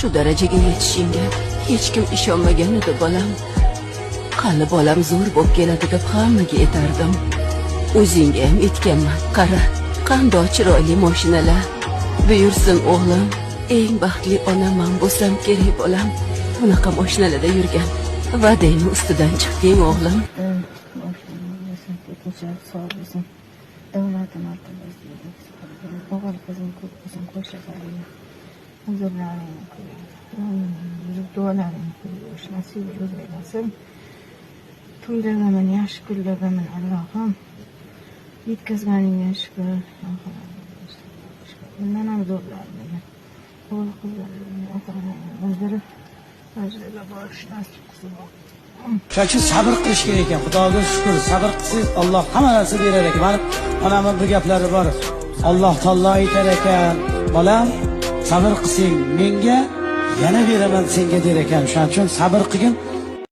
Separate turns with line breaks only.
shu darajaga yetishingga hech kim ishonmagan edi bolam. Qani bolam zo'r bo'lib keladi deb hammaga aytardim. O'zingga ham aytganman. Qara, qanday chiroyli mashinalar. Buyursin o'g'lim, eng baxtli onaman bo'lsam kerak bolam. Bunaqa mashinalarda yurgan. Va'dangni ustidan chiqding o'g'lim.
O'g'il qizim ko'p qizim qo'shiladi. Huzurlaring duolaring nasib etsin. To'ylagaman, yaxshi kunlagaman Allohim. Yetkazganingga shukr. Bundan ham zo'rlardim. O'g'il qizlarimni ota-onamni o'ldirib, ajrala borish nasib qilsin.
Shuning sabr qilish kerak ekan. Xudoga shukr, sabr qilsangiz Alloh hamma narsa berar ekan. Mana onamning bir gaplari bor. Alloh taolo aytar ekan, bolam, sabr qilsang menga, yana beraman senga der ekan. Shuning uchun sabr qilgin.